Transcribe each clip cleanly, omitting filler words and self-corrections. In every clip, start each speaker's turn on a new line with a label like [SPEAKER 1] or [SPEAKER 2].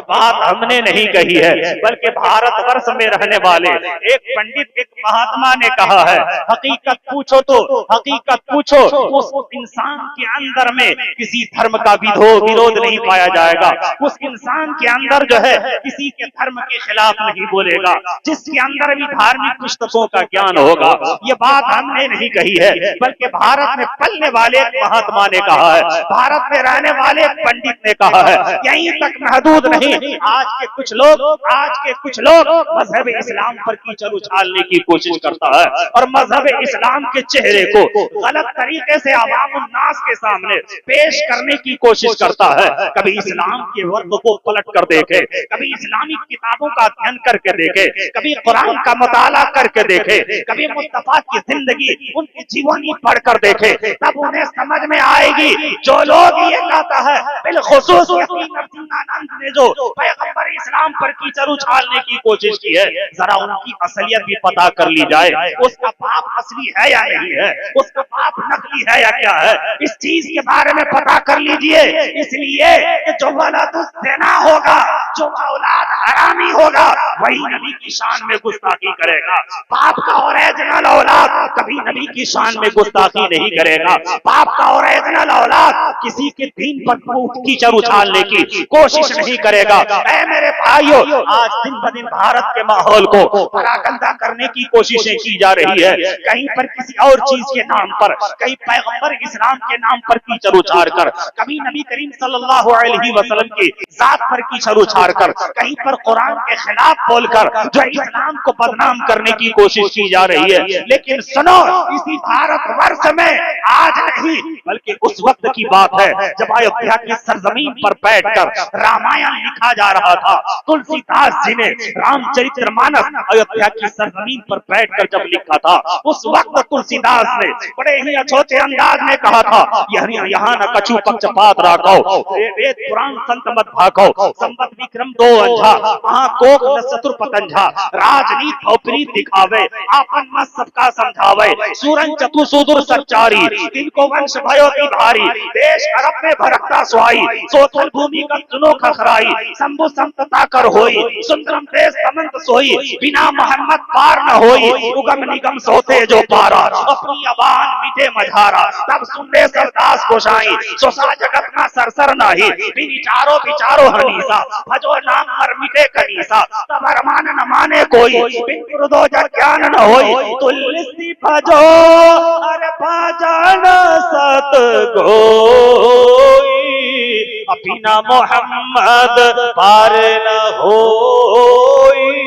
[SPEAKER 1] बात हमने नहीं कही है, बल्कि भारतवर्ष में रहने वाले एक पंडित, एक महात्मा ने कहा है, हकीकत पूछो तो हकीकत पूछो, उस इंसान के अंदर में किसी धर्म का विरोध नहीं पाया जाएगा। उस इंसान के अंदर जो है किसी के धर्म के खिलाफ नहीं बोलेगा, जिसके अंदर भी धार्मिक पुस्तकों का ज्ञान होगा। ये बात हमने नहीं कही है, बल्कि भारत में पलने वाले एक महात्मा ने कहा है, भारत में रहने वाले एक पंडित ने कहा है। यहीं तक महदूद नहीं, आज के कुछ लोग मजहब इस्लाम पर कीचड़ उछालने की कोशिश करता है और मजहब इस्लाम के चेहरे को गलत तरीके से अवामुन नास के सामने पेश करने की कोशिश करता है। कभी इस्लाम के वर्ग को पलट कर देखे, कभी इस्लामिक किताबों का अध्ययन करके देखे, कभी कुरान का मुताला करके देखे, कभी मुस्तफा की जिंदगी, उनकी जीवनी पढ़ कर देखे, तब उन्हें समझ में आएगी। जो लोग ये कहता है, बिलखुसूस ने जो पैगंबर इस्लाम पर कीचड़ उछालने की कोशिश की है, जरा उनकी असलियत भी पता कर ली जाए। उसका बाप असली है या नहीं है, उसका बाप नकली है या क्या है, इस चीज के बारे में पता कर लीजिए। इसलिए कि जो औलाद देना होगा, जो औलाद हरामी होगा, वही नबी की शान में गुस्ताखी करेगा। बाप का ओरिजिनल औलाद कभी नबी की शान में गुस्ताखी नहीं करेगा। बाप का ओरिजिनल औलाद किसी के दीन पर कीचड़ उछालने की कोशिश नहीं करेगा। ऐ मेरे भाइयों, आज दिन ब दिन भारत के माहौल को परागंदा करने की कोशिशें की जा रही है। कहीं पर किसी और चीज के नाम पर, कहीं पैगंबर इस्लाम के नाम पर कीचड़ उछाल कर, कभी नबी करीम सल्लल्लाहु अलैहि वसल्लम की जात पर कीचड़ उछाल कर, कहीं पर कुरान के खिलाफ बोलकर जो इस्लाम को बदनाम करने की कोशिश की जा रही है। लेकिन सुनो, इसी भारतवर्ष में आज नहीं बल्कि उस वक्त की बात है जब अयोध्या की सरजमीन पर बैठकर रामायण लिखा जा रहा था। तुलसीदास जी ने रामचरितमानस अयोध्या की सरजमीन पर बैठकर जब लिखा था, उस वक्त तुलसीदास ने बड़े ही अछूते अंदाज में कहा था, यहाँ न कछु पक्षपात राखो, वेद पुराण संत मत भाखो, संवत विक्रम 2 अंझा, वहां कोक न चतुर पतंझा, राजनीत भौप्रीत दिखावे, आपन मत सबका समझावे, सूरन चतु सुदूर सच्चारी, तिनको वंश भयो की भारी, देश अरब में भरकता सुहाई, सोतल भूमि का चुनो खखराई, शंभु संतता कर होई, सुंदरम देश समंत सोई, बिना मोहम्मद पार न होई, उगम निगम सोते जो पारा, अपनी अबान मिटे मझारा, तब सुनले सरदास गोसाई, सोसा जगत ना सरसर नाही, विचारो विचारो हनीसा, भजो नाम मर मिटे कनीसा, तब अरमान न माने कोई, बिन गुरुदो जग ज्ञान न होई, तुलसी भजो अरे भजन सत गोई, बिना मोहम्मद पार न होई।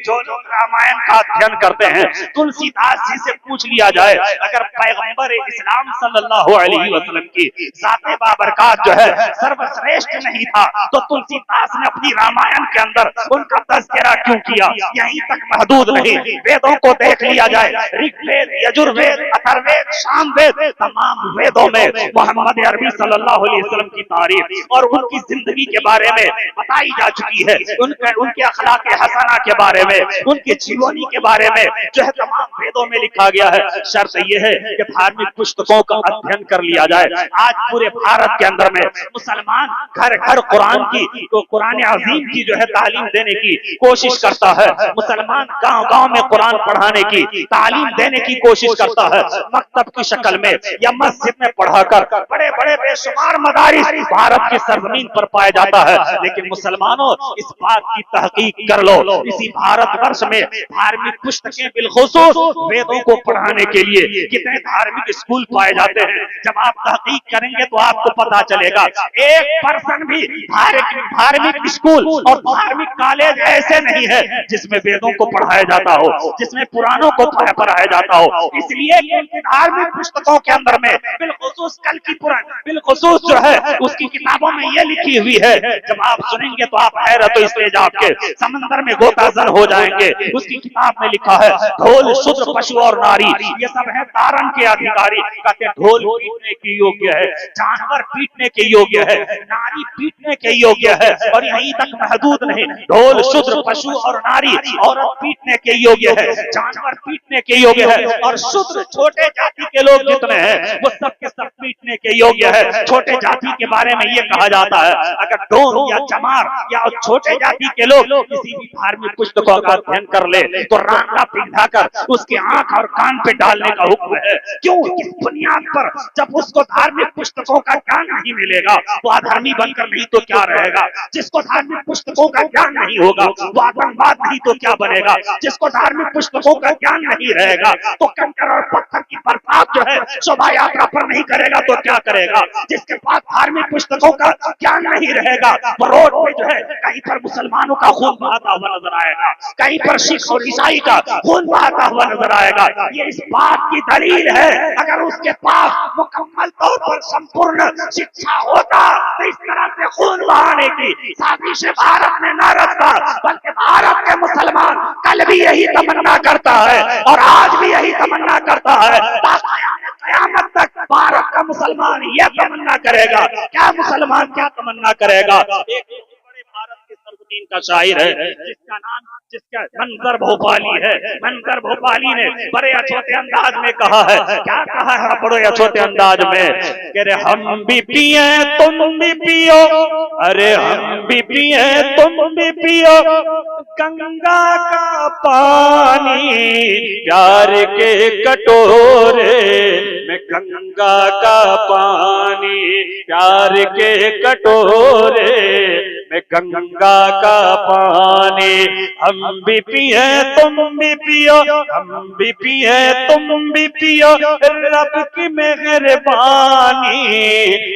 [SPEAKER 1] जो लोग रामायण का अध्ययन करते हैं, तुलसीदास जी से पूछ लिया जाए, अगर पैगंबर इस्लाम सल्लल्लाहु अलैहि वसल्लम की ज़ाते बाबरकात जो है सर्वश्रेष्ठ नहीं था, तो तुलसीदास ने अपनी रामायण के अंदर उनका तज़किरा क्यों किया? यहीं तक महदूद नहीं, वेदों को देख लिया जाए, ऋग्वेद, यजुर्वेद, अथर्ववेद, सामवेद, तमाम वेदों में मोहम्मद अरबी सल्लल्लाहु अलैहि वसल्लम की तारीफ और उनकी जिंदगी के बारे में बताई जा चुकी है। उनके अखलाक हसना के बारे में, उनकी जीवनी के बारे में जो है तमाम वेदों में लिखा गया है। शर्त यह है कि धार्मिक पुस्तकों का अध्ययन कर लिया जाए। आज पूरे भारत के अंदर में मुसलमान घर घर कुरान की, तो कुरान अजीम की जो है तालीम देने की कोशिश करता है। मुसलमान गांव गांव में कुरान पढ़ाने की तालीम देने की कोशिश करता है, मकतब की शक्ल में या मस्जिद में पढ़ाकर। बड़े बड़े बेशुमार मदारिस भारत की सरजमीन पर पाया जाता है। लेकिन मुसलमानों, इस बात की तहकीक कर लो, इसी भारतवर्ष में धार्मिक पुस्तकें बिलखुसूस वेदों को पढ़ाने के लिए कितने धार्मिक स्कूल पाए जाते हैं। जब आप तहकीक करेंगे तो आपको पता चलेगा, 1% भी धार्मिक स्कूल और धार्मिक कॉलेज ऐसे नहीं है जिसमें वेदों को पढ़ाया जाता हो, जिसमें पुराणों को पढ़ाया जाता हो। इसलिए धार्मिक पुस्तकों के अंदर में बिलखुसूस कल की पुराण बिलखुसूस जो है उसकी किताबों में ये लिखी हुई है, जब आप सुनेंगे तो आप हैरत तो इसलिए आपके समंदर में गोता दर्जन हो जाएंगे। उसकी किताब में लिखा है ढोल शूद्र पशु और नारी ये सब है तारण के अधिकारी। कहते ढोल पीटने के योग्य है, जानवर पीटने के योग्य है, नारी पीटने के योग्य है, और यहीं तक महदूद नहीं, ढोल शूद्र पशु और नारी औरत पीटने के योग्य है, जानवर पीटने के योग्य है, और शूद्र छोटे जाति के लोग जितने हैं वो सब के सब पीटने के योग्य है। छोटे जाति के बारे में ये कहा जाता है अगर डोम या चमार या छोटे जाति के लोग किसी भी धार्मिक पुस्तकों का अध्ययन कर ले तो रांगा पिघलाकर उसके आंख और कान पे डालने का हुक्म है। क्यों? किस बुनियाद पर? जब उसको धार्मिक पुस्तकों का ज्ञान नहीं मिलेगा वो अधर्मी बनकर नहीं तो क्या रहेगा। जिसको धार्मिक पुस्तकों का ज्ञान नहीं होगा वो आतंकवाद नहीं तो क्या बनेगा। जिसको धार्मिक पुस्तकों का ज्ञान नहीं रहेगा तो कंकर और पत्थर की बरसात जो है शोभा यात्रा पर नहीं करेगा तो क्या करेगा। जिसके पास धार्मिक पुस्तकों का ज्ञान नहीं रहेगा वो रोड पे जो है कहीं पर मुसलमानों का खून बहाता हुआ नजर आएगा, कहीं पर सिख और ईसाई का खून बहाता हुआ नजर आएगा। ये इस बात की दलील है अगर उसके पास मुकम्मल तौर पर संपूर्ण शिक्षा होता तो इस तरह से खून बहाने की साजिश भारत में न रचता, बल्कि भारत के मुसलमान कल भी यही तमन्ना करता है और आज भी यही तमन्ना करता है। कयामत तक भारत का मुसलमान यह तमन्ना करेगा। क्या मुसलमान क्या तमन्ना करेगा? एक बड़े भारत के सर्वदीन का शायर है जिसका मंजर भोपाली है। मंजर भोपाली ने बड़े अछूते अंदाज में कहा है। क्या कहा है बड़े अछूते अंदाज में? कह रहे हम भी पिए तुम भी पियो, अरे हम भी पिए तुम भी पियो गंगा का पानी, प्यार के कटोरे में गंगा का पानी, प्यार के कटोरे में गंगा का पानी। हम भी पिए तुम भी पियो, हम भी पिए तुम भी पियो रब की मेहरबानी,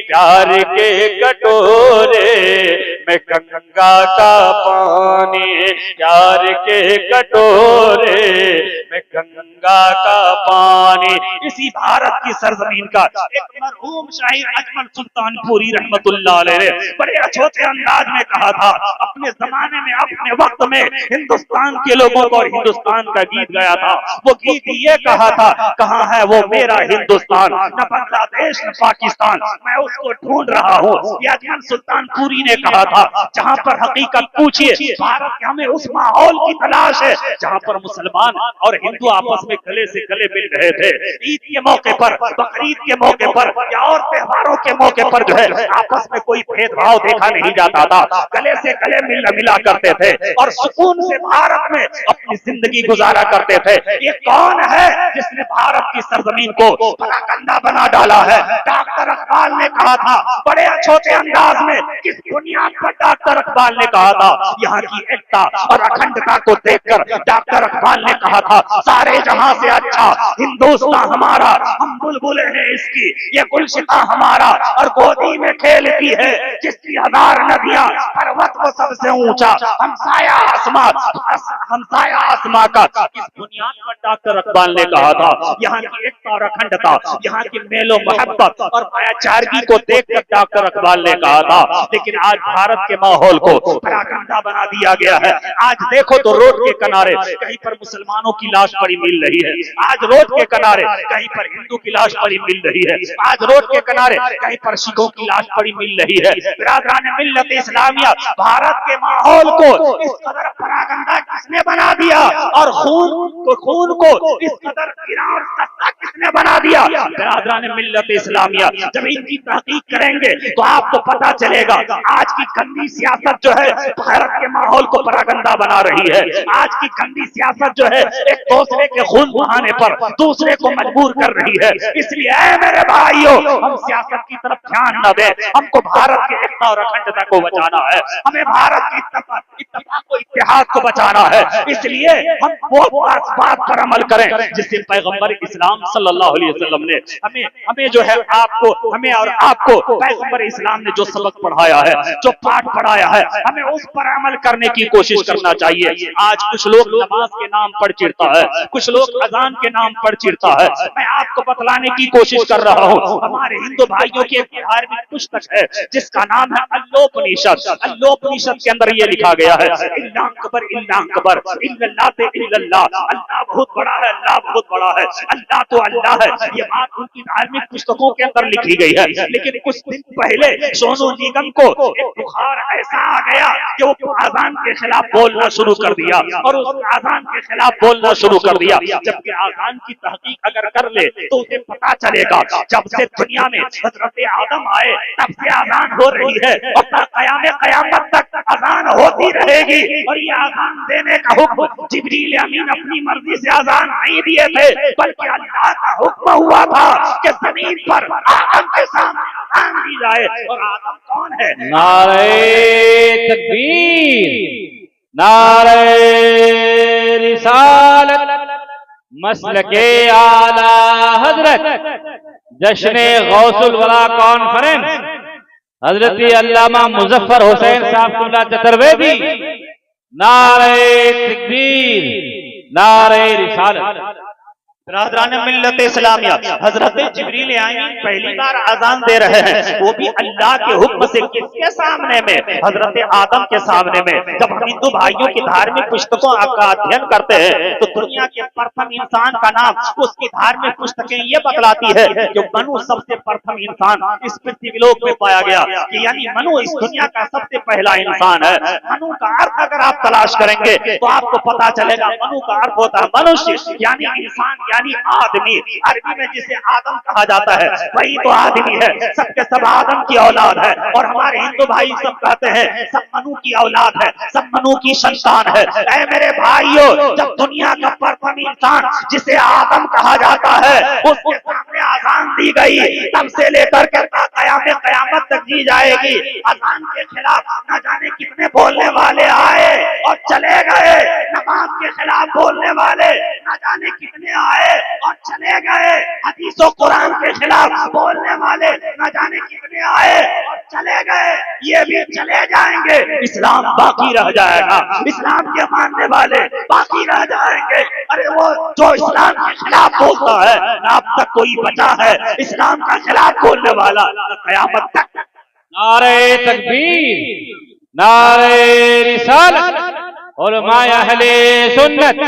[SPEAKER 1] प्यार के कटोरे में गंगा का पानी, प्यार के कटोरे में गंगा का पानी। इसी भारत की सरजमीन का एक मरहूम शायर अजमल सुल्तानपुरी रहमतुल्लाह अलैह बड़े अछूते अंदाज में कहा था। अपने जमाने में अपने वक्त में हिंदुस्तान के लोगों को और हिंदुस्तान का गीत गाया था। वो गीत ये कहा था, कहाँ है वो मेरा हिंदुस्तान, न बांग्लादेश न पाकिस्तान, मैं उसको ढूंढ रहा हूँ। ये अजमल सुल्तानपुरी ने कहा था। जहाँ पर हकीकत पूछिए भारत के हमें उस माहौल की तलाश है जहाँ पर मुसलमान और हिंदू आपस में गले से गले मिल रहे थे। ईद के मौके पर, बकरीद के मौके पर या और त्योहारों के मौके पर जो है आपस में कोई भेदभाव देखा नहीं जाता था। गले से गले मिला करते थे और सुकून से भारत में अपनी जिंदगी गुजारा करते थे। ये कौन है जिसने भारत की सरजमीन को पराकंदा बना डाला है? डॉक्टर इकबाल ने कहा था बड़े अछूते अंदाज में। किस बुनियाद पर डॉक्टर इकबाल ने कहा था? यहाँ की एकता और अखंडता को देखकर डॉक्टर इकबाल ने कहा था सारे जहां से अच्छा हिंदुस्तान हमारा, हम बुलबुले हैं इसकी, ये गुलशिता हमारा और गोदी में खेलती है जिसकी हजार नदियां, पर्वत वो सबसे ऊंचा, हमसाया आसमां का। इस बुनियाद पर डॉक्टर इकबाल ने कहा था यहाँ की एकता और अखंडता, यहाँ की मेलो मोहब्बत और भाईचारगी को देखकर डॉक्टर इकबाल ने कहा था। लेकिन आज भारत के माहौल को पराकंदा बना दिया गया है। आज देखो तो रोड के किनारे कहीं पर मुसलमानों की लाश पड़ी मिल रही है, आज रोड के किनारे कहीं पर हिंदू की लाश पड़ी मिल रही है, आज रोड के किनारे कहीं पर सिखों की लाश पड़ी मिल रही है। बिरादरान मिल्लत इस्लामिया, भारत के माहौल को इस कदर पराकंदा किसने बना दिया और खून को इस कदर गिरा और सस्ता किसने बना दिया? बिरादरान मिल्लत इस्लामिया, जब इनकी तहकीक करेंगे तो आपको पता चलेगा आज की गंदी सियासत जो है भारत के माहौल को पराकंदा बना रही है। आज की गंदी सियासत जो है एक दूसरे के खून बहाने पर दूसरे को मजबूर कर रही है। इसलिए मेरे भाइयों, हम सियासत की तरफ ध्यान न दें, हमको भारत की एकता और अखंडता को बचाना है, हमें भारत की इतिहास को बचाना है। इसलिए हम वो बात पर अमल करें जिससे पैगंबर इस्लाम सल्लल्लाहु अलैहि वसल्लम ने हमें जो है हमें और आपको पैगंबर इस्लाम ने जो सबक पढ़ाया है, जो पाठ पढ़ाया है, हमें उस पर अमल करने की कोशिश करना चाहिए। आज कुछ लोग नमाज के नाम पर चिढ़ता है, कुछ लोग अजान के नाम पर चिढ़ता है। मैं आपको बतलाने की कोशिश कर रहा हूँ, हमारे हिंदू भाइयों की एक धार्मिक पुस्तक है जिसका नाम है अल्लोपनिषद। अल्लोपनिषद के अंदर ये लिखा गया है अकबर इल्ला अकबर, इल्लल्लाह ते इल्लल्लाह, अल्लाह बहुत बड़ा है, अल्लाह बहुत बड़ा है, अल्लाह तो अल्लाह है। ये बात उनकी धार्मिक पुस्तकों के अंदर लिखी गई है। लेकिन कुछ दिन पहले सोनू निगम को एक बुखार ऐसा आ गया कि वो आजान के खिलाफ बोलना शुरू कर दिया और उस आजान के खिलाफ बोलना शुरू कर दिया। जबकि आजान की तहकीक अगर कर ले तो उसे पता चलेगा जब से दुनिया में हजरत आदम आए तब से आजान हो रही है और कयामत तक आजान होती रहेगी। और ये आजान देने का हुक्म जिब्रील अमीन अपनी मर्जी से आजान नहीं दिए थे, बल्कि अल्लाह का हुक्म हुआ था कि जमीन पर आदम के सामने आजान दी जाए। और आदम कौन है?
[SPEAKER 2] नारे तकबीर, नारे रिसालत, मसलके आला हजरत, जश्न गौसुल वला कॉन्फ्रेंस हजरत अल्लामा मुजफ्फर हुसैन साहब चतुर्वेदी। नारे तकबीर, नारे रिसालत।
[SPEAKER 1] बिरादरान मिल्लत इस्लामिया, हजरत जिब्रील आमीन पहली बार आजान दे रहे हैं, वो भी अल्लाह के हुक्म से। किसके सामने में? हजरत आदम के सामने में। जब हम हिंदू भाइयों की धार्मिक पुस्तकों का अध्ययन करते हैं तो दुनिया के प्रथम इंसान का नाम उसकी धार्मिक पुस्तकें ये बतलाती है कि मनु सबसे प्रथम इंसान इस पृथ्वीलोक में पाया गया, कि यानी मनु इस दुनिया का सबसे पहला इंसान है। मनु का अर्थ अगर आप तलाश करेंगे तो आपको पता चलेगा मनु का अर्थ होता है मनुष्य, यानी इंसान, यानी आदमी। अरबी में जिसे आदम कहा जाता है वही तो आदमी है, सबके सब आदम की औलाद है। और हमारे हिंदू भाई सब कहते हैं सब मनु की औलाद है, सब मनु की संतान है। ऐ मेरे भाइयों, जब दुनिया का प्रथम इंसान जिसे आदम कहा जाता है उसके सामने आजान दी गई, तब से लेकर के कयामत तक दी जाएगी। आजान के खिलाफ न जाने कितने बोलने वाले आए और चले गए, नमाज के खिलाफ बोलने वाले न जाने कितने आए और चले गए, हदीसों कुरान के खिलाफ बोलने वाले न जाने कितने आए और चले गए, ये भी चले जाएंगे। इस्लाम बाकी रह जाएगा, इस्लाम के मानने वाले बाकी रह जाएंगे। अरे वो जो इस्लाम के खिलाफ बोलता है ना अब तक कोई बचा है इस्लाम का खिलाफ बोलने वाला कयामत तक।
[SPEAKER 2] नारे तकबीर, नारे रिसालत, उलमाए अहले सुन्नत,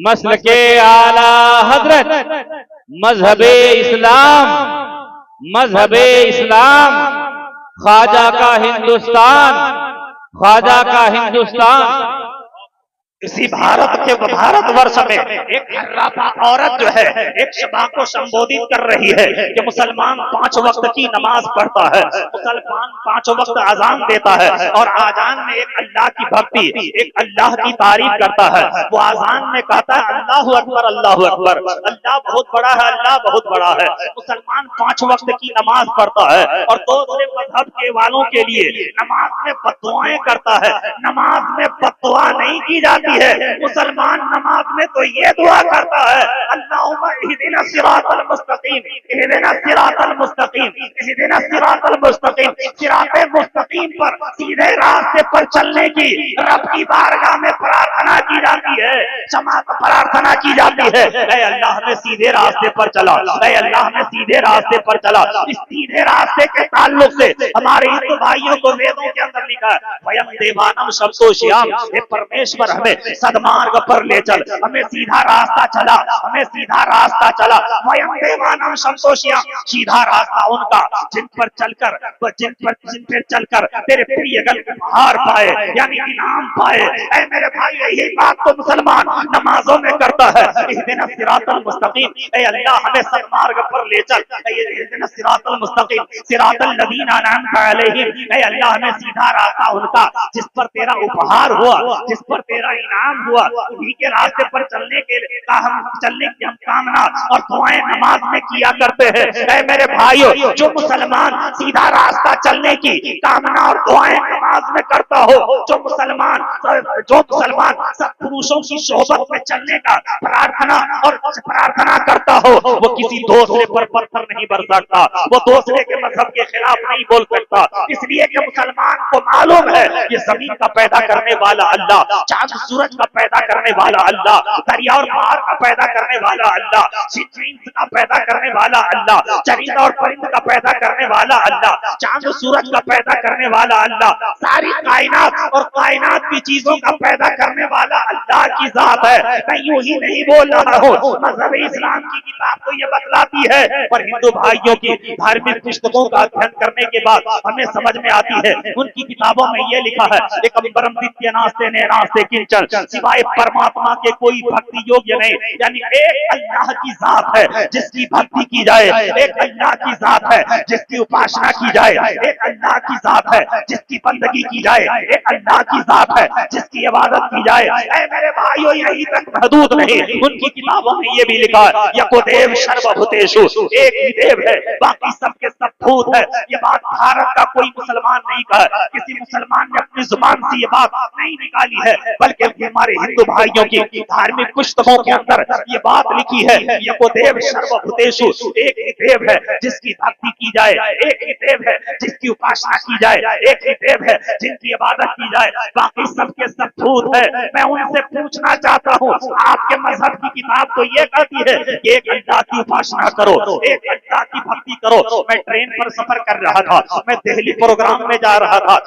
[SPEAKER 2] मसलके आला हजरत, मजहबे इस्लाम, मजहबे इस्लाम, ख्वाजा का हिंदुस्तान, ख्वाजा का हिंदुस्तान।
[SPEAKER 1] इसी भारतवर्ष में एक हर्राफा औरत जो है एक सभा को संबोधित कर रही है कि मुसलमान 5 वक्त की नमाज पढ़ता है, मुसलमान 5 वक्त अजान देता है और अजान में एक अल्लाह की भक्ति, एक अल्लाह की तारीफ करता है। वो अजान में कहता है अल्लाहु अकबर, अल्लाहु अकबर, अल्लाह बहुत बड़ा है, अल्लाह बहुत बड़ा है। मुसलमान 5 वक्त की नमाज पढ़ता है और दूसरे मजहब के वालों के लिए नमाज में बद्दुआएं करता है। नमाज में बद्दुआ नहीं की जाती है, मुसलमान नमाज में तो ये दुआ करता है अल्लाहुम्मा इहदिना सिरातल मुस्तकीम, इहदिना सिरातल मुस्तकीम, इहदिना सिरातल मुस्तकीम। सिराते मुस्तकीम पर, सीधे रास्ते पर चलने की रब की बारगाह में प्रार्थना की जाती है, क्षमा प्रार्थना की जाती है। ऐ अल्लाह हमें सीधे रास्ते पर चला, ऐ अल्लाह हमें सीधे रास्ते पर चला। इस सीधे रास्ते के ताल्लुक से हमारे हिंदू भाइयों को वेदों के अंदर लिखा है वयम देवानम शब्दोश्याम, हे परमेश्वर हमें सदमार्ग पर ले चल, हमें सीधा रास्ता चला, हमें सीधा रास्ता चला। वयम देवानम संतोषिया, सीधा रास्ता उनका जिन पर चलकर तेरे प्रियगण उपहार पाए, यानी इनाम पाए। ऐ मेरे भाई, यही बात तो मुसलमान नमाजों में करता है, इहदिना सिरातल मुस्तकीम, ऐ अल्लाह हमें सदमार्ग पर ले चल, इहदिना सिरातल मुस्तकीम सिरातल लदीना अनअमता अलैहिम, ऐ अल्लाह हमें सीधा रास्ता उनका जिस पर तेरा उपहार हुआ, जिस पर तेरा इनाम हुआ, उन्हीं के रास्ते पर चलने की हम कामना और दुआएं नमाज में किया करते हैं। ऐ मेरे भाइयों, जो मुसलमान सीधा रास्ता चलने की कामना और दुआएं नमाज में करता हो, जो मुसलमान सब पुरुषों की सोहबत में चलने का प्रार्थना करता हो, वो किसी दूसरे पर पत्थर नहीं बरसाता, वो दूसरे के मजहब के खिलाफ नहीं बोल सकता। इसलिए कि मुसलमान को मालूम है ये जमीन का पैदा करने वाला अल्लाह, चांद सूरज का पैदा करने वाला अल्लाह, दरिया और पहाड़ का पैदा करने वाला अल्लाह, सिंच का पैदा करने वाला अल्लाह, चरिंदा और परिंद का पैदा करने वाला अल्लाह, चांद सूरज का पैदा करने वाला अल्लाह, सारी कायनात और कायनात की चीजों का पैदा करने वाला अल्लाह की जात है। मैं यूं ही नहीं बोल रहा हूँ, मजहब इस्लाम की किताब तो ये बतलाती है और हिंदू भाइयों की धार्मिक पुस्तकों का अध्ययन करने के बाद हमें समझ में आती है। उनकी किताबों में ये लिखा है, एक अंबरम द्वितीय नास्ते ने नास्ते किंचन, सिवाय परमात्मा के कोई भक्ति योग्य नहीं। यानी एक अल्लाह की जात है जिसकी भक्ति की जाए, एक अल्लाह की जात है जिसकी उपासना की जाए, एक अल्लाह की जात है जिसकी बंदगी की जाए, एक अल्लाह की जात है जिसकी इबादत की जाए। ऐ मेरे भाइयों, यही तक महदूद नहीं, उनकी किताबों में ये भी लिखा है, यको देव सर्वभूतेषु, एक ही देव है, बाकी सबके सब भूत है। ये बात भारत का कोई मुसलमान नहीं कहा, किसी मुसलमान ने अपनी जुबान से ये बात नहीं निकाली है, बल्कि हमारे हिंदू भाइयों की धार्मिक पुस्तकों के अंदर ये बात लिखी है, यको देव सर्वभूतेषु, एक ही देव है जिसकी भक्ति की जाए, एक ही देव है जिसकी उपासना की जाए, एक ही देव है जिनकी इबादत की जाए, बाकी सबके सब भूत है। मैं उनसे पूछना चाहता हूँ, आपके मजहब की किताब तो ये कहती है कि एक अल्लाह की उपासना करो, एक अल्लाह की भक्ति करो। मैं ट्रेन पर सफर कर रहा था, मैं दिल्ली प्रोग्राम में जा रहा था,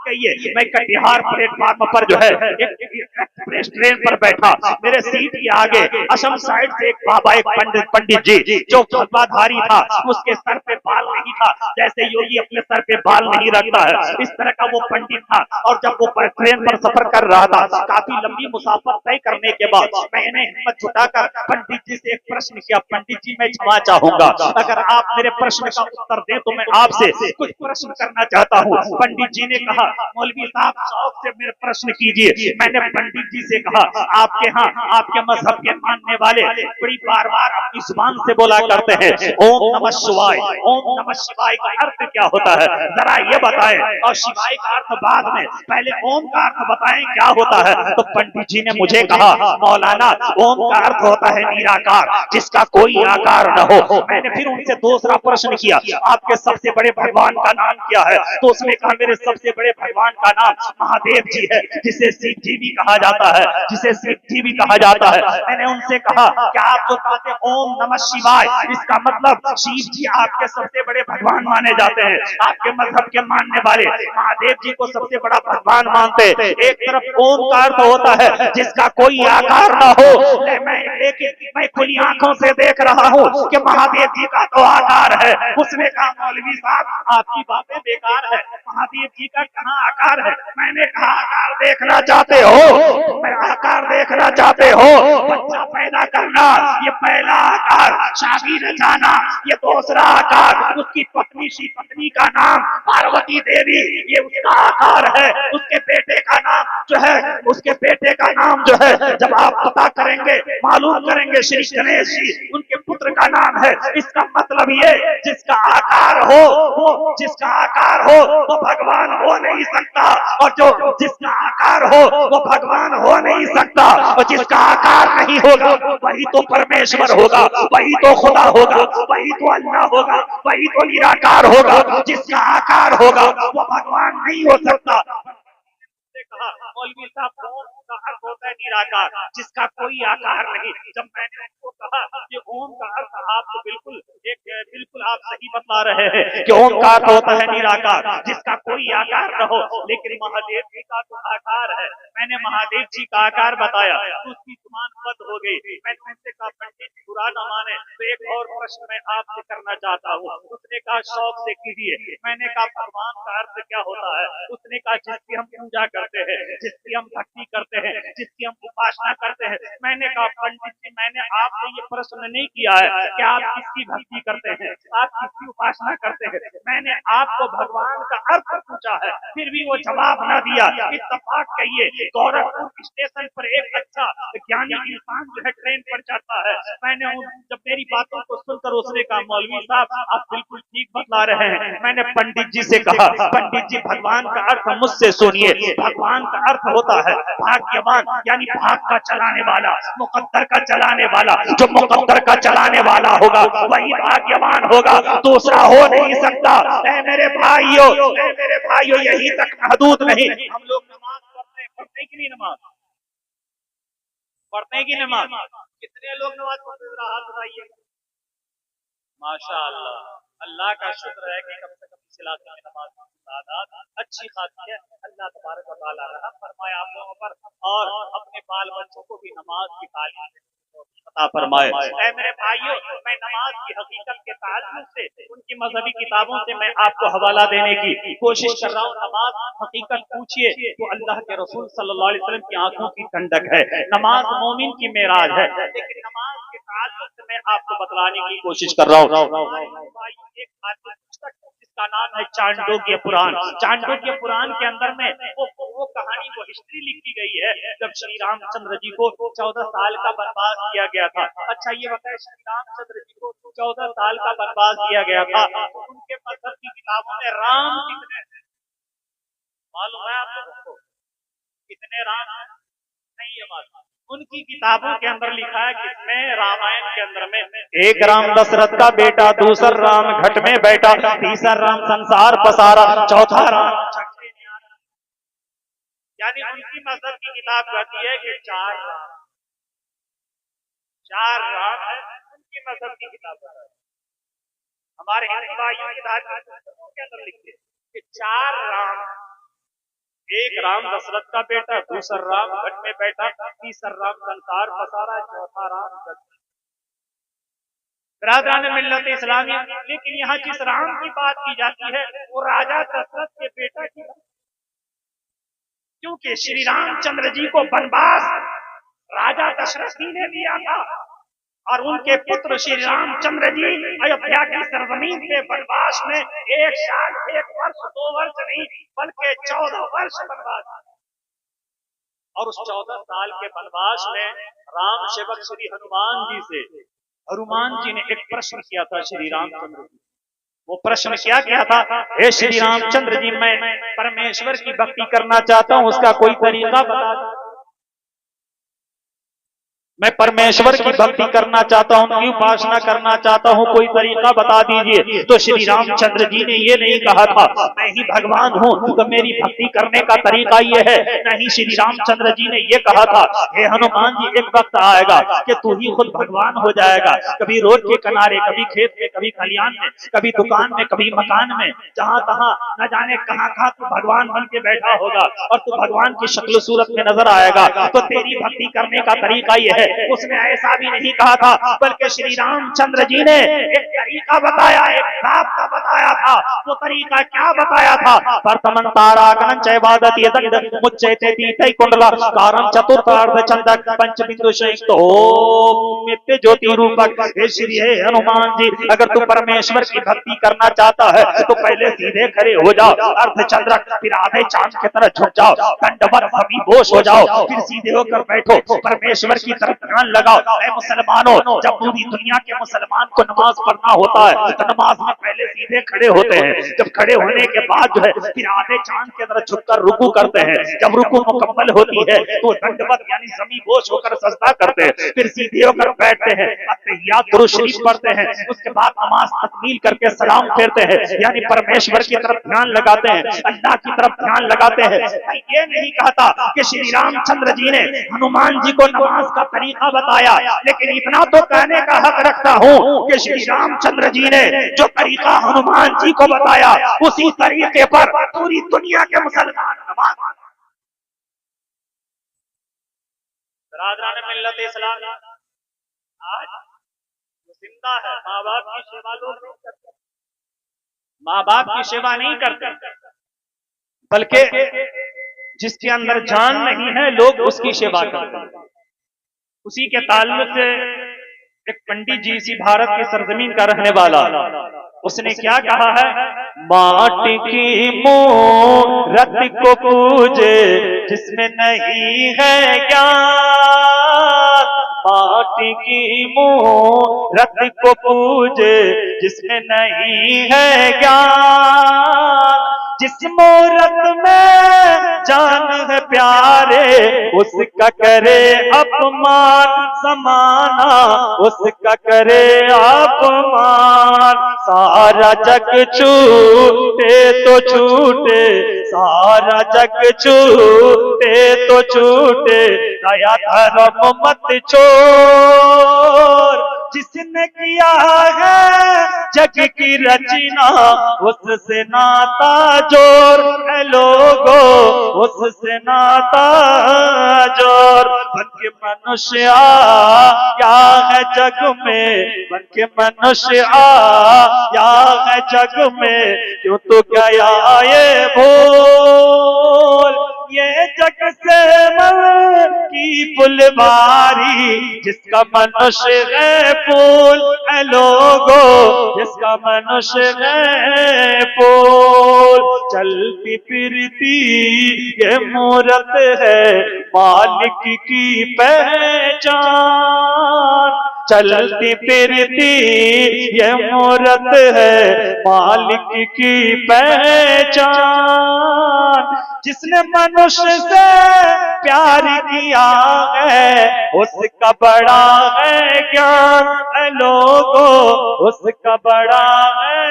[SPEAKER 1] कहिए मैं कटिहार प्लेटफार्म पर जो है एक एक्सप्रेस ट्रेन पर बैठा, मेरे सीट के आगे असम साइड से एक बाबा, एक पंडित जी जो खतवाधारी था, उसके सर पे बाल नहीं था, जैसे योगी अपने सर पे बाल नहीं रखता है, इस तरह का वो पंडित था। और जब वो ट्रेन पर सफर कर रहा था, काफी लंबी मुसाफर तय करने के बाद मैंने हिम्मत जुटाकर पंडित जी से एक प्रश्न किया, पंडित जी मैं क्षमा चाहूंगा, अगर आप मेरे प्रश्न का उत्तर दें तो मैं आपसे कुछ प्रश्न करना चाहता हूँ। पंडित जी ने कहा, मौलवी साहब शौक से मेरे प्रश्न कीजिए। मैंने पंडित जी से कहा, आपके यहाँ आपके मजहब के मानने वाले बड़ी बार बार अपनी जुबान से बोला करते हैं ओम नमः शिवाय, ओम नमः शिवाय का अर्थ क्या होता है, जरा ये बताएं, और शिवाय का अर्थ बाद में, पहले ओम का अर्थ बताएं क्या होता है। तो पंडित जी ने मुझे कहा, मौलाना ओम का अर्थ होता है निराकार, जिसका कोई आकार न हो। मैंने फिर उनसे दूसरा प्रश्न किया, आपके सबसे बड़े भगवान का नाम क्या है? तो उसने कहा, मेरे सबसे बड़े भगवान का नाम महादेव जी है, जिसे शिव जी भी कहा जाता है, जिसे शिव जी भी कहा जाता है। मैंने उनसे कहा, क्या आप जो कहते हैं ओम नमः शिवाय, इसका मतलब शिव जी आपके सबसे बड़े भगवान माने जाते हैं, आपके मजहब के मानने वाले महादेव जी को सबसे बड़ा भगवान मानते हैं। एक तरफ ओम का अर्थ होता है जिसका कोई आकार ना हो, मैं खुली आंखों से देख रहा हूँ कि महादेव जी का तो आकार है। उसने कहा, मौलवी साहब आपकी बातें बेकार है, महादेव जी का कहाँ आकार है? मैंने कहा, आकार देखना चाहते हो, मैं आकार देखना चाहते हो, बच्चा पैदा करना ये पहला आकार, शादी रचाना ये दूसरा आकार, उसकी पत्नी सी पत्नी का नाम पार्वती देवी ये उसका आकार है, उसके बेटे का नाम जो है, उसके बेटे का नाम जो है जब आप पता करेंगे मालूम करेंगे श्री गणेश जी उनके पुत्र का नाम है। इसका मतलब ये जिसका आकार हो वो भगवान हो नहीं सकता, और जो जिसका आकार हो वो भगवान हो नहीं सकता, और जिसका आकार नहीं होगा वही तो परमेश्वर होगा, वही तो खुदा होगा, वही तो अल्लाह होगा, वही तो निराकार होगा। जिसका आकार होगा वो भगवान नहीं हो सकता। मौलवी साहब ओम का अर्थ होता है निराकार, जिसका कोई आकार नहीं। जब मैंने उनको कहा कि ओम का अर्थ आप तो बिल्कुल आप सही बता रहे हैं कि ओम का अर्थ होता है निराकार, जिसका कोई आकार न हो, लेकिन महादेव जी का तो आकार है। मैंने महादेव जी का आकार बताया तो उसकी जुबान बंद हो गई। मैंने उनसे कहा, पंडित जी बुरा न माने तो एक और प्रश्न मैं आपसे करना चाहता हूँ। उसने कहा, शौक से कीजिए। मैंने कहा, भगवान का अर्थ क्या होता है? उसने कहा, जिसकी हम पूजा करते हैं, जिसकी हम भक्ति करते हैं, जिसकी हम उपासना करते हैं। मैंने कहा, पंडित जी मैंने आपसे ये प्रश्न नहीं किया है कि आप किसकी भक्ति करते हैं, आप किसकी उपासना करते हैं। मैंने आपको भगवान का अर्थ पूछा है, फिर भी वो जवाब ना दिया। इत्तेफाक कहिए, गोरखपुर स्टेशन पर एक अच्छा ज्ञानी इंसान जो है ट्रेन पर जाता है। मैंने जब मेरी बातों को सुनकर उसने कहा, मौलवी साहब आप बिल्कुल ठीक बतला रहे हैं। मैंने पंडित जी से कहा, पंडित जी भगवान का अर्थ मुझसे सुनिए। भगवान का अर्थ होता है भाग्यवान, यानी भाग का चलाने वाला, मुकद्दर का चलाने वाला। जो मुकद्दर का चलाने वाला होगा वही भाग्यवान होगा, दूसरा हो नहीं सकता। ऐ मेरे भाइयों, यही तक महदूद नहीं। हम लोग नमाज पढ़ते हैं कि नहीं नमाज? पढ़ते हैं कि नमाज? कितने लोग नमाज पढ़ते हैं? जरा हाथ उठाइए। माशाअल्लाह, अल्लाह का शुक्र है कि कम से कम इस इलाके में नमाज की तादाद अच्छी खासी है। अल्लाह तबारक व तआला रहम फरमाए आप लोगों पर, और अपने बाल बच्चों को भी नमाज की तालीम अता फरमाए। ऐ मेरे भाइयों, मैं नमाज की हकीकत के ताल्लुक से उनकी मजहबी किताबों से मैं आपको हवाला देने की कोशिश कर रहा हूँ। नमाज हकीकत पूछिए तो अल्लाह के रसूल सल्लल्लाहु अलैहि वसल्लम की आंखों की ठंडक है। नमाज मोमिन की मेराज है। लेकिन नमाज के ताल्लुक से मैं आपको बतलाने की कोशिश कर रहा हूँ। एक पुस्तक जिसका नाम है चांदोग्य पुराण। चांदोग्य पुराण के अंदर में वो कहानी, वो हिस्ट्री लिखी गई है जब श्री रामचंद्र जी को 14 साल का वनवास दिया गया था। अच्छा ये बताए, श्री रामचंद्र जी को 14 साल का वनवास दिया गया था, उनके मजहब की किताबों में राम कितने मालूम है आप लोगों को? कितने राम नहीं है मालूम। उनकी किताबों के अंदर लिखा है, किसमें? रामायण के अंदर में, एक राम दशरथ का बेटा, दूसरा राम घट में बैठा, तीसरा राम संसार पसारा, चौथा राम छठे में आया। यानी उनकी मजहब की किताब कहती है कि चार राम है। उनकी मजहब की किताब है। हमारे हिंदू भाइयों की किताबों के अंदर लिखते हैं कि चार राम, एक राम दशरथ का बेटा, दूसरा राम घट में बैठा, तीसरा राम संसार पसारा, चौथा राम जग में। बिरादरान मिल्लत इस्लामी, लेकिन यहाँ जिस राम की बात की जाती है वो राजा दशरथ के बेटा की, क्योंकि श्री रामचंद्र जी को वनवास राजा दशरथ जी ने दिया था, और उनके पुत्र श्री रामचंद्र जी अयोध्या की सरजमीन पे वनवास में 1 साल 1 वर्ष 2 वर्ष नहीं बल्कि 14 वर्ष वनवास। और उस 14 साल के वनवास में राम सेवक श्री हनुमान जी से, हनुमान जी ने एक प्रश्न किया था श्री रामचंद्र जी। वो प्रश्न क्या किया था? हे श्री रामचंद्र जी, मैं परमेश्वर की भक्ति करना चाहता हूँ, उसका कोई तरीका बता दो। मैं परमेश्वर की भक्ति करना चाहता हूँ, उनकी उपासना करना चाहता हूँ, कोई तरीका बता दीजिए। तो श्री रामचंद्र जी ने ये नहीं कहा था मैं ही भगवान हूँ तो मेरी भक्ति करने का तरीका ये है, नहीं, श्री रामचंद्र जी ने ये कहा था, हे हनुमान जी, एक वक्त आएगा कि तू ही खुद भगवान हो जाएगा। कभी रोड के किनारे, कभी खेत में, कभी खलियान में, कभी दुकान में, कभी मकान में, जहाँ तहाँ न जाने कहाँ कहाँ तू भगवान बन के बैठा होगा और तू भगवान की शक्ल सूरत में नजर आएगा। तो तेरी भक्ति करने का तरीका ये है। उसने ऐसा भी नहीं कहा था, बल्कि श्री रामचंद्र जी ने एक तरीका बताया, एक रास्ता बताया था। वो तरीका क्या बताया था? वर्तमान तारागणं चैवादति यदंड मुच्चैते तीतै कुंडला कारं चतुर्थार्ध चंदक पंचबिंदु संयुक्तो नित्य ज्योति रूपक। हे श्री हनुमान जी, अगर तू परमेश्वर की भक्ति करना चाहता है तो पहले सीधे खड़े हो जाओ, अर्ध चंद्रक फिर आधे चांद की तरह झुक जाओ, दंडवत सभी होश हो जाओ, फिर सीधे होकर बैठो, परमेश्वर की तरफ ध्यान लगाओ। ऐ मुसलमानों, जब पूरी दुनिया के मुसलमान को नमाज पढ़ना होता है तो नमाज में पहले सीधे खड़े होते हैं। जब खड़े होने के बाद जो है फिर आधे चांद की तरह झुककर रुकू करते हैं। जब रुकू मुकम्मल होती है तो दंडवत यानी जमीन गोश होकर सजदा करते हैं, फिर सीधे होकर बैठते हैं, अत्तहियात दुरूद शरीफ पढ़ते हैं, उसके बाद नमाज तकमील करके सलाम फेरते हैं, यानी परमेश्वर की तरफ ध्यान लगाते हैं, अल्लाह की तरफ ध्यान लगाते हैं। ये नहीं कहता कि श्री रामचंद्र जी ने हनुमान जी को नमाज का तरीका बताया, लेकिन इतना तो कहने का हक रखता हूँ कि श्री रामचंद्र जी ने जो तरीका हनुमान जी को बताया उसी तरीके पर पूरी दुनिया के मुसलमान नमाज। बिरादरान मिल्लत इस्लाम, आज जिंदा है, माँ बाप की सेवा लोग नहीं करते, माँ बाप की सेवा नहीं करते, बल्कि जिसके अंदर जान नहीं है लोग उसकी सेवा करते हैं। उसी के ताल्लुक से एक पंडित जी इसी भारत की सरजमीन का रहने वाला, उसने क्या कहा है? माटी की मूरत को पूजे जिसमें नहीं है ज्ञान, माटी की मूरत को पूजे जिसमें नहीं है ज्ञान, जिस मूरत में जान है प्यारे, उसका करे अपमान ज़माना, उसका करे अपमान। सारा जग छूटे तो छूटे, सारा जग छूटे तो छूटे, दया धर्म मत छोड़। जिसने किया है जग की रचना, उससे नाता जोड़ है लोगो, उससे नाता जोड़। बन के मनुष्य आया है जग में, बन के मनुष्य आया है जग में, क्यों तो गया ये भूल। ये जग से मन की फुलवारी, जिसका मनुष्य है फूल है लोगो, जिसका मनुष्य है फूल। चलती फिरती ये मूरत है मालिक की पहचान, चलती फिरती ये मूरत है मालिक की पहचान। जिसने मनुष्य से प्यार किया है, उसका बड़ा है ज्ञान है लोगो, उसका बड़ा है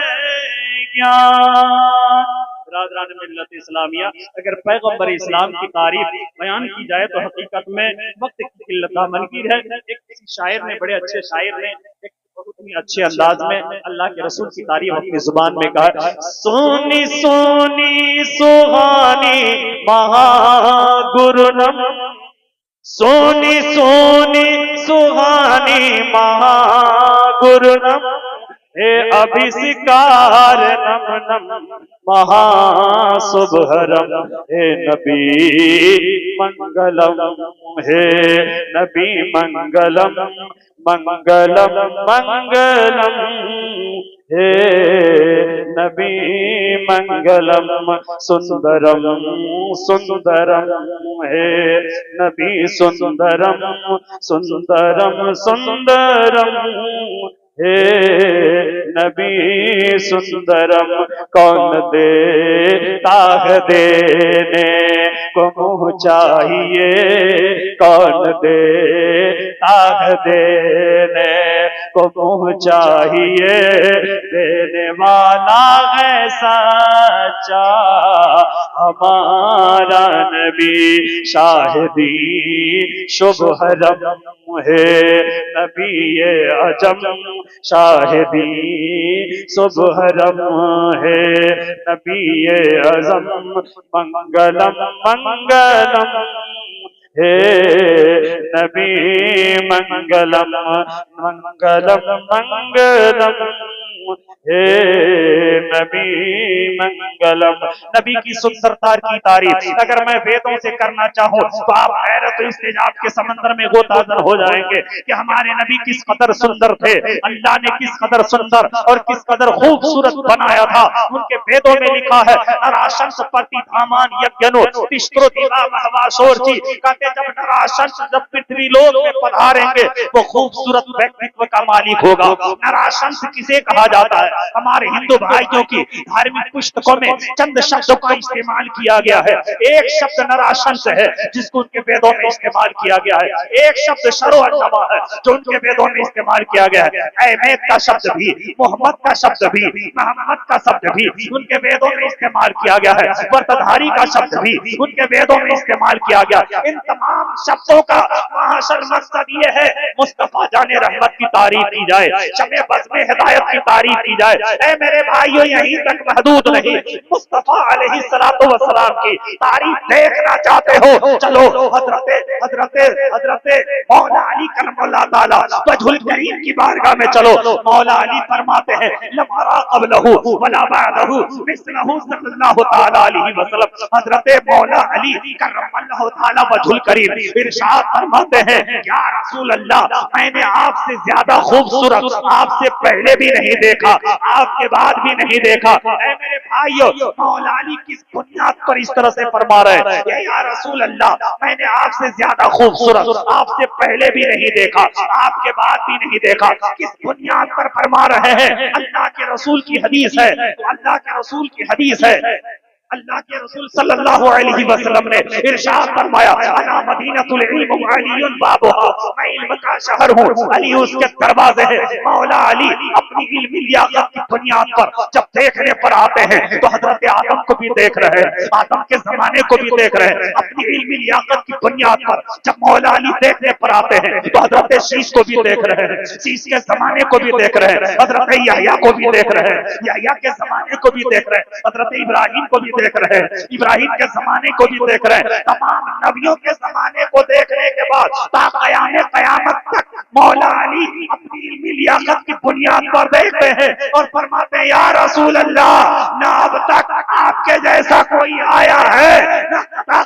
[SPEAKER 1] ज्ञान। बिरादरान मिल्लत इस्लामिया, अगर पैगंबर इस्लाम की तारीफ बयान की जाए तो हकीकत में वक्त की किल्लत मनकीर है। एक किसी शायर ने, बड़े अच्छे शायर ने एक बहुत ही अच्छे अंदाज में अल्लाह के रसूल की तारीफ अपनी जुबान में कहा। सोनी सोनी सुहानी महागुरुनम, सोनी सोनी सुहानी महागुरुनम, हे अभिषिकार नम नम महाशुभहरम, हे नबी मंगलम, हे नबी मंगलम मंगलम मंगलम, हे नबी मंगलम सुंदरम सुंदरम, हे नबी सुंदरम सुंदरम सुंदरम, हे नबी सुंदरम। कौन देता है देने को मुँह चाहिए, कौन देता है देने को मुँह चाहिए, देने वाला है सच्चा हमारा नबी। शाहिदी शुभहरम, है नबी ये अजम, शाहिदी शुभहरम, है नबी ये अजम। मंगलम मंगलम, हे नबी मंगलम मंगलम मंगलम, हे नबी मंगलम। नबी की सुंदरता की तारीफ अगर मैं वेदों से करना चाहूँ तो आप हैरत इस्तेजाब के समंदर में गोताखोर हो जाएंगे कि हमारे नबी किस कदर सुंदर थे, अल्लाह ने किस कदर सुंदर और किस कदर खूबसूरत बनाया था। उनके वेदों में लिखा है, नराशंस प्रति धामान यज्ञनो तिस्त्रो दिवा महवाशोर जी, कहते जब नराशंस जब पृथ्वी लोक में पधारेंगे वो खूबसूरत व्यक्तित्व का मालिक होगा। नराशंस किसे कहा जाता है? हमारे हिंदू भाइयों की धार्मिक पुस्तकों में चंद शब्दों का इस्तेमाल किया गया है। एक शब्द नराशंस है जिसको उनके वेदों में इस्तेमाल किया गया है। एक शब्द शरो-अ-नमा है जो उनके वेदों में इस्तेमाल किया गया है। अहमद का शब्द भी, मोहम्मद का शब्द भी, मोहम्मद का शब्द भी उनके वेदों में इस्तेमाल किया गया है। वर्तधारी का शब्द भी उनके वेदों में इस्तेमाल किया गया। इन तमाम शब्दों का महाशर मकसद ये है मुस्तफा जाने रहमत की तारीफ की जाए, शमे बज़्म हिदायत की तारीफ की जाए। ऐ मेरे भाइयों, यहीं तक महदूद नहीं, मुस्तफा अलैहिस्सलातु वस्सलाम की तारीफ देखना चाहते हो, चलो हजरते हजरते हजरते मौला अली करमल्लाहु ताला वजहुल करीम की बारगाह में चलो। मौला अली फरमाते हैं, लमा क़ब्लहु वला बअदहु मिस्लहु सल्लल्लाहु ताला अलैहि वसल्लम। हजरते मौला अली करमल्लाहु ताला वजहुल करीम इरशाद फरमाते हैं, या रसूल अल्लाह, मैंने आपसे ज्यादा खूबसूरत आपसे पहले भी नहीं देखा, आपके बाद भी नहीं देखा। ऐ मेरे भाइयों, मौला अली किस बुनियाद पर इस तरह से फरमा रहे हैं, या रसूल अल्लाह, मैंने आपसे ज्यादा खूबसूरत आपसे पहले भी नहीं देखा, आपके बाद भी नहीं देखा। किस बुनियाद पर फरमा रहे हैं? अल्लाह के रसूल की हदीस है, अल्लाह के रसूल की हदीस है। अल्लाह के रसूल सल्लल्लाहु अलैहि वसल्लम ने इरशाद फरमाया, अना मदीनतुल इल्म व अलीयुन बाबुहा, मैं इल्म का शहर हूँ, अली उसके दरवाजे हैं। मौला अली अपनी इल्मी लियाकत की बुनियाद पर जब देखने पर आते हैं तो हजरत आदम को भी देख रहे हैं, आदम के जमाने को भी देख रहे हैं। अपनी इल्मी लियाकत की बुनियाद पर जब मौला अली देखने पर आते हैं तो हजरत शीश को भी देख रहे हैं, शीश के जमाने को भी देख रहे हैं, हजरत यहया को भी देख रहे हैं, यहया के जमाने को भी देख रहे हैं, हजरत इब्राहिम को भी देख रहे हैं, इब्राहिम के जमाने को भी देख रहे हैं। तमाम नबियों के जमाने को देखने के बाद कयामत तक मौला अली अपनी इल्मी लियाकत की बुनियाद पर देखते हैं और फरमाते हैं, या रसूल अल्लाह, ना अब तक आपके जैसा कोई आया है, ना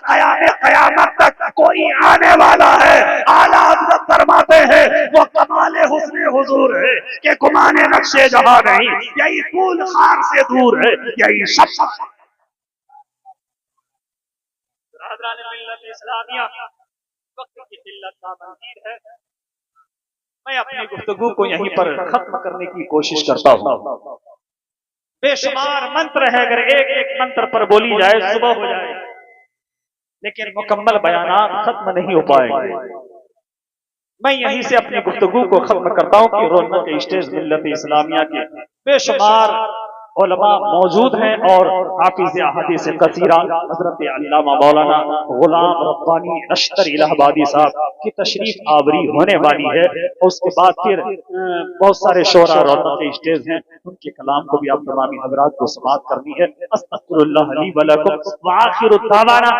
[SPEAKER 1] कयामत तक कोई आने वाला है। आला हज़रत फरमाते हैं, वो कमाले हुस्ने हुजूर है कि गुमाने नक्शे जहां नहीं, यही फूल खार से दूर है, यही सब इस्लामिया वक्त की किल्लत का मंदिर है। मैं अपनी गुफ्तगू को यहीं पर खत्म करने की कोशिश करता हूँ। बेशुमार मंत्र है, अगर एक एक मंत्र पर बोली जाए सुबह हो जाए, लेकिन मुकम्मल बयानात खत्म नहीं हो पाएंगे। मैं यहीं से अपनी गुफ्तगू को खत्म करता हूँ कि रौनक स्टेज मिल्लत इस्लामिया के बेशुमार उलमा मौजूद हैं और हाफिज़ अहादीस कसीरा हजरत अल्लामा मौलाना गुलाम रब्बानी अश्तर इलाहाबादी साहब की तशरीफ आवरी होने वाली है। उसके बाद फिर बहुत सारे शोरा रौनक स्टेज हैं, उनके कलाम को भी आप तमामी हजरात को समाअत करनी है। अस्तगफिरुल्लाह ली व लकुम व आखिरु दावाना।